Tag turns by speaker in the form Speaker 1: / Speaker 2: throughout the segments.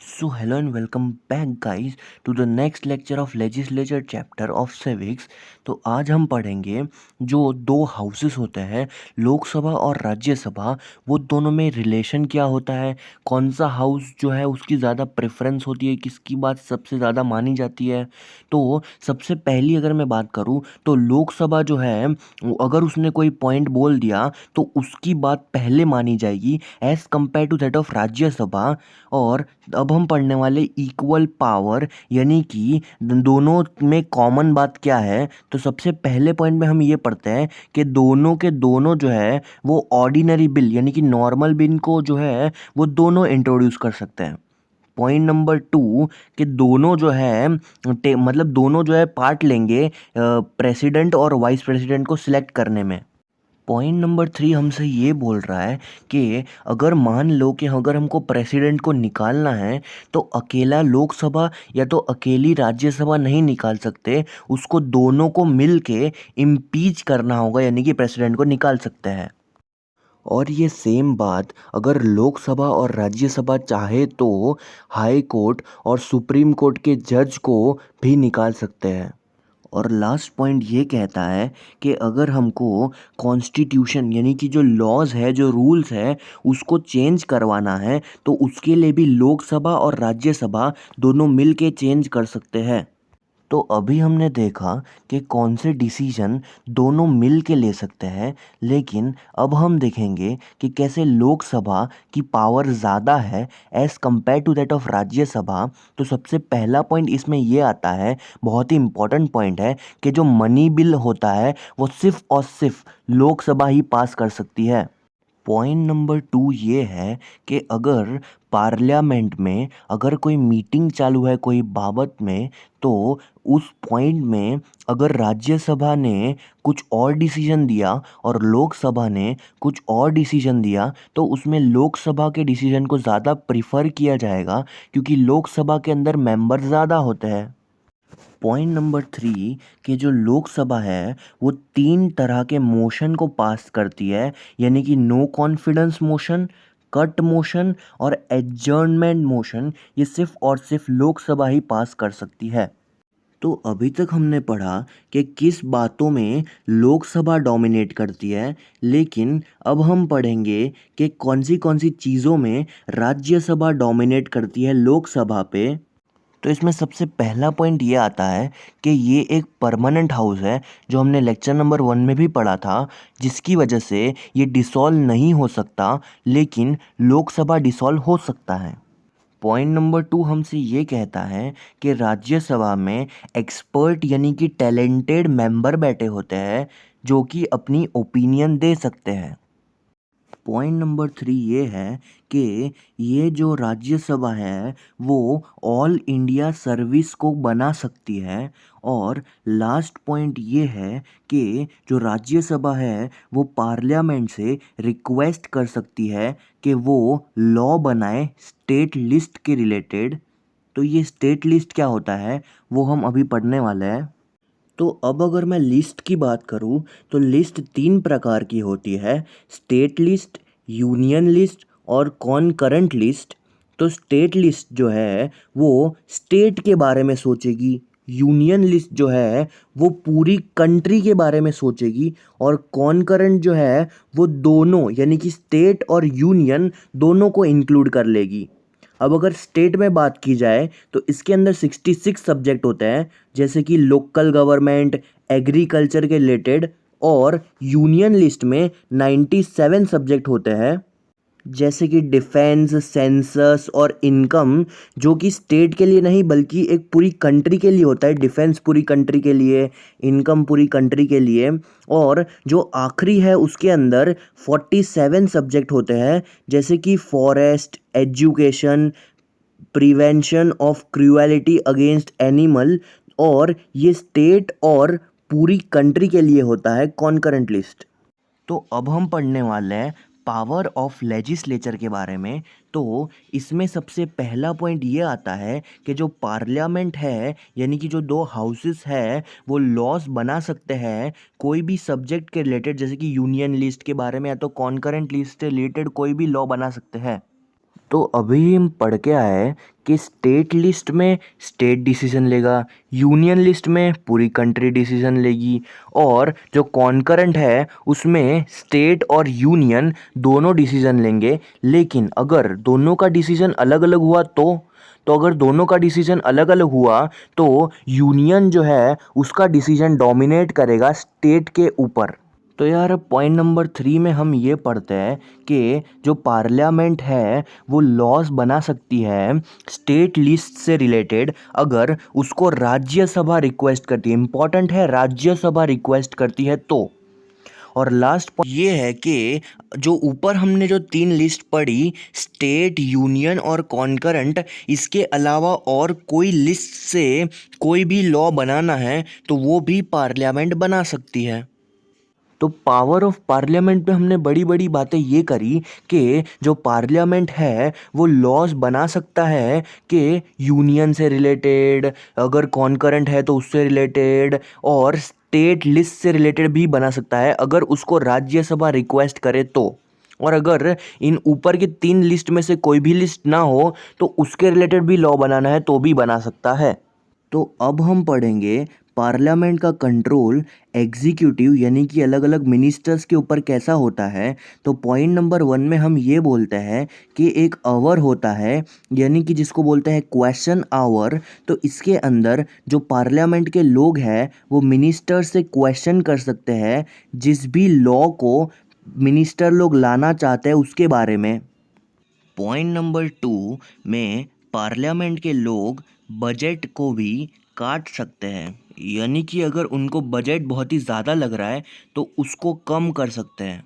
Speaker 1: So hello and welcome back guys to the next lecture of legislature chapter of civics। तो आज हम पढ़ेंगे जो दो हाउसेस होते हैं लोकसभा और राज्यसभा, वो दोनों में रिलेशन क्या होता है, कौन सा हाउस जो है उसकी ज़्यादा प्रेफरेंस होती है, किसकी बात सबसे ज़्यादा मानी जाती है। तो सबसे पहली अगर मैं बात करूँ तो लोकसभा जो है अगर उसने कोई पॉइंट बोल दिया तो उसकी बात पहले मानी जाएगी as compare to that of Rajya Sabha. और अब हम पढ़ने वाले इक्वल पावर, यानी कि दोनों में कॉमन बात क्या है। तो सबसे पहले पॉइंट में हम ये पढ़ते हैं कि दोनों के दोनों जो है वो ऑर्डिनरी बिल यानी कि नॉर्मल बिल को जो है वो दोनों इंट्रोड्यूस कर सकते हैं। पॉइंट नंबर टू कि दोनों जो है मतलब दोनों जो है पार्ट लेंगे प्रेसिडेंट और वाइस प्रेसिडेंट को सिलेक्ट करने में। पॉइंट नंबर थ्री हमसे ये बोल रहा है कि अगर मान लो कि अगर हमको प्रेसिडेंट को निकालना है तो अकेला लोकसभा या तो अकेली राज्यसभा नहीं निकाल सकते, उसको दोनों को मिल के इम्पीच करना होगा, यानी कि प्रेसिडेंट को निकाल सकते हैं। और ये सेम बात अगर लोकसभा और राज्यसभा चाहे तो हाई कोर्ट और सुप्रीम कोर्ट के जज को भी निकाल सकते हैं। और लास्ट पॉइंट ये कहता है कि अगर हमको कॉन्स्टिट्यूशन यानी कि जो लॉज है, जो रूल्स है, उसको चेंज करवाना है तो उसके लिए भी लोकसभा और राज्यसभा दोनों मिल के चेंज कर सकते हैं। तो अभी हमने देखा कि कौन से डिसीजन दोनों मिल के ले सकते हैं, लेकिन अब हम देखेंगे कि कैसे लोकसभा की पावर ज़्यादा है as compare to that of Rajya Sabha. तो सबसे पहला पॉइंट इसमें ये आता है, बहुत ही इम्पोर्टेंट पॉइंट है, कि जो मनी बिल होता है वो सिर्फ और सिर्फ लोकसभा ही पास कर सकती है। पॉइंट नंबर टू ये है कि अगर पार्लियामेंट में अगर कोई मीटिंग चालू है कोई बाबत में, तो उस पॉइंट में अगर राज्यसभा ने कुछ और डिसीजन दिया और लोकसभा ने कुछ और डिसीजन दिया तो उसमें लोकसभा के डिसीजन को ज़्यादा प्रिफर किया जाएगा, क्योंकि लोकसभा के अंदर मेंबर ज़्यादा होते हैं। पॉइंट नंबर थ्री कि जो लोकसभा है वो तीन तरह के मोशन को पास करती है, यानी कि no confidence motion, cut motion और एडजर्नमेंट मोशन। ये सिर्फ और सिर्फ लोकसभा ही पास कर सकती है। तो अभी तक हमने पढ़ा कि किस बातों में लोकसभा डोमिनेट करती है, लेकिन अब हम पढ़ेंगे कि कौन सी चीज़ों में राज्यसभा डोमिनेट करती है लोकसभा पे। तो इसमें सबसे पहला पॉइंट ये आता है कि ये एक परमानेंट हाउस है, जो हमने लेक्चर नंबर 1 में भी पढ़ा था, जिसकी वजह से ये डिसॉल्व नहीं हो सकता, लेकिन लोकसभा डिसॉल्व हो सकता है। पॉइंट नंबर 2 हमसे ये कहता है कि राज्यसभा में एक्सपर्ट यानी कि टैलेंटेड मेंबर बैठे होते हैं जो कि अपनी ओपिनियन दे सकते हैं। पॉइंट नंबर 3 ये है कि ये जो राज्यसभा है वो ऑल इंडिया सर्विस को बना सकती है। और लास्ट पॉइंट ये है कि जो राज्यसभा है वो पार्लियामेंट से रिक्वेस्ट कर सकती है कि वो लॉ बनाए स्टेट लिस्ट के रिलेटेड। तो ये स्टेट लिस्ट क्या होता है वो हम अभी पढ़ने वाले हैं। तो अब अगर मैं लिस्ट की बात करूँ तो लिस्ट तीन प्रकार की होती है, स्टेट लिस्ट, यूनियन लिस्ट और कॉनकरेंट लिस्ट। तो स्टेट लिस्ट जो है वो स्टेट के बारे में सोचेगी, यूनियन लिस्ट जो है वो पूरी कंट्री के बारे में सोचेगी, और कॉनकरेंट जो है वो दोनों यानी कि स्टेट और यूनियन दोनों को इंक्लूड कर लेगी। अब अगर स्टेट में बात की जाए तो इसके अंदर 66 सब्जेक्ट होते हैं, जैसे कि लोकल गवर्नमेंट, एग्रीकल्चर के रिलेटेड। और यूनियन लिस्ट में 97 सब्जेक्ट होते हैं, जैसे कि डिफेंस, सेंसस और इनकम, जो कि स्टेट के लिए नहीं बल्कि एक पूरी कंट्री के लिए होता है। डिफेंस पूरी कंट्री के लिए, इनकम पूरी कंट्री के लिए। और जो आखिरी है उसके अंदर 47 सब्जेक्ट होते हैं, जैसे कि forest, education, prevention of cruelty against animal. और ये स्टेट और पूरी कंट्री के लिए होता है कॉन्करेंट लिस्ट। तो अब हम पढ़ने वाले हैं पावर ऑफ लेजिस्लेचर के बारे में। तो इसमें सबसे पहला पॉइंट ये आता है कि जो पार्लियामेंट है यानी कि जो दो हाउसेस है वो लॉज बना सकते हैं कोई भी सब्जेक्ट के रिलेटेड, जैसे कि यूनियन लिस्ट के बारे में या तो कॉन्करेंट लिस्ट से रिलेटेड कोई भी लॉ बना सकते हैं। तो अभी हम पढ़ के आए कि स्टेट लिस्ट में स्टेट डिसीजन लेगा, यूनियन लिस्ट में पूरी कंट्री डिसीजन लेगी, और जो कॉन्करेंट है उसमें स्टेट और यूनियन दोनों डिसीजन लेंगे। लेकिन अगर दोनों का डिसीजन अलग अलग हुआ तो अगर दोनों का डिसीजन अलग अलग हुआ तो यूनियन जो है उसका डिसीजन डोमिनेट करेगा स्टेट के ऊपर। तो यार पॉइंट नंबर 3 में हम ये पढ़ते हैं कि जो पार्लियामेंट है वो लॉज बना सकती है स्टेट लिस्ट से रिलेटेड अगर उसको राज्यसभा रिक्वेस्ट करती है। इंपॉर्टेंट है, राज्यसभा रिक्वेस्ट करती है तो। और लास्ट पॉइंट ये है कि जो ऊपर हमने जो 3 लिस्ट पढ़ी, स्टेट, यूनियन और कॉन्करेंट, इसके अलावा और कोई लिस्ट से कोई भी लॉ बनाना है तो वो भी पार्लियामेंट बना सकती है। तो पावर ऑफ पार्लियामेंट में हमने बड़ी बड़ी बातें ये करी कि जो पार्लियामेंट है वो लॉज बना सकता है कि यूनियन से रिलेटेड, अगर कॉन्करेंट है तो उससे रिलेटेड, और स्टेट लिस्ट से रिलेटेड भी बना सकता है अगर उसको राज्यसभा रिक्वेस्ट करे तो। और अगर इन ऊपर के 3 लिस्ट में से कोई भी लिस्ट ना हो तो उसके रिलेटेड भी लॉ बनाना है तो भी बना सकता है। तो अब हम पढ़ेंगे पार्लियामेंट का कंट्रोल एग्जीक्यूटिव यानी कि अलग अलग मिनिस्टर्स के ऊपर कैसा होता है। तो पॉइंट नंबर 1 में हम ये बोलते हैं कि एक आवर होता है यानी कि जिसको बोलते हैं क्वेश्चन आवर। तो इसके अंदर जो पार्लियामेंट के लोग हैं वो मिनिस्टर से क्वेश्चन कर सकते हैं जिस भी लॉ को मिनिस्टर लोग लाना चाहते हैं उसके बारे में। पॉइंट नंबर 2 में पार्लियामेंट के लोग बजट को भी काट सकते हैं, यानी कि अगर उनको बजट बहुत ही ज़्यादा लग रहा है तो उसको कम कर सकते हैं।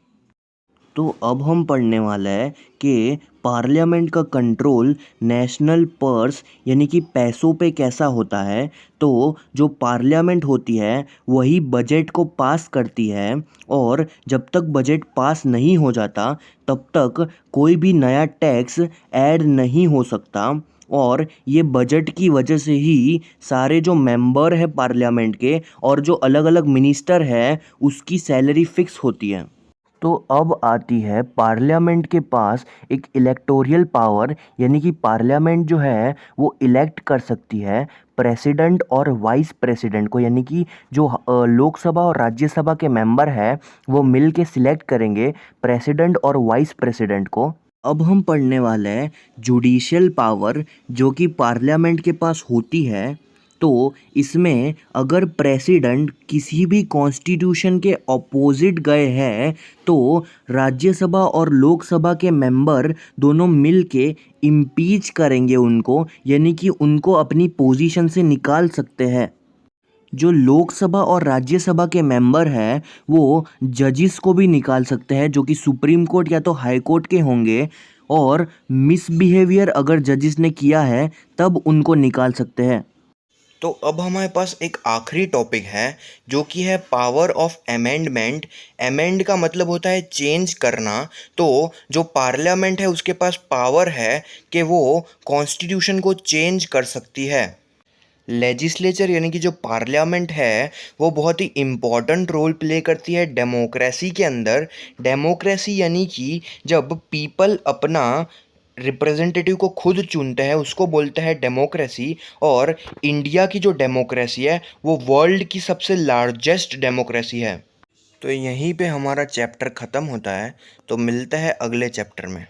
Speaker 1: तो अब हम पढ़ने वाला है कि पार्लियामेंट का कंट्रोल नेशनल पर्स यानी कि पैसों पे कैसा होता है। तो जो पार्लियामेंट होती है वही बजट को पास करती है, और जब तक बजट पास नहीं हो जाता तब तक कोई भी नया टैक्स ऐड नहीं हो सकता। और ये बजट की वजह से ही सारे जो मेंबर है पार्लियामेंट के और जो अलग अलग मिनिस्टर है उसकी सैलरी फिक्स होती है। तो अब आती है पार्लियामेंट के पास एक इलेक्टोरियल पावर, यानी कि पार्लियामेंट जो है वो इलेक्ट कर सकती है प्रेसिडेंट और वाइस प्रेसिडेंट को, यानी कि जो लोकसभा और राज्यसभा के मेंबर है वो मिल के सिलेक्ट करेंगे प्रेसिडेंट और वाइस प्रेसिडेंट को। अब हम पढ़ने वाले हैं जुडिशियल पावर जो कि पार्लियामेंट के पास होती है। तो इसमें अगर प्रेसिडेंट किसी भी कॉन्स्टिट्यूशन के अपोजिट गए हैं तो राज्यसभा और लोकसभा के मेंबर दोनों मिल के इम्पीच करेंगे उनको, यानी कि उनको अपनी पोजीशन से निकाल सकते हैं। जो लोकसभा और राज्यसभा के मेंबर हैं वो जजिस को भी निकाल सकते हैं जो कि सुप्रीम कोर्ट या तो हाई कोर्ट के होंगे, और मिसबिहेवियर अगर जजिस ने किया है तब उनको निकाल सकते हैं। तो अब हमारे पास एक आखिरी टॉपिक है जो कि है पावर ऑफ अमेंडमेंट। अमेंड का मतलब होता है चेंज करना। तो जो पार्लियामेंट है उसके पास पावर है कि वो कॉन्स्टिट्यूशन को चेंज कर सकती है। लेजिस्लेचर यानी कि जो पार्लियामेंट है वो बहुत ही इम्पॉर्टेंट रोल प्ले करती है डेमोक्रेसी के अंदर। डेमोक्रेसी यानी कि जब पीपल अपना रिप्रेजेंटेटिव को खुद चुनते हैं उसको बोलते हैं डेमोक्रेसी। और इंडिया की जो डेमोक्रेसी है वो वर्ल्ड की सबसे लार्जेस्ट डेमोक्रेसी है। तो यहीं पे हमारा चैप्टर ख़त्म होता है। तो मिलते हैं अगले चैप्टर में।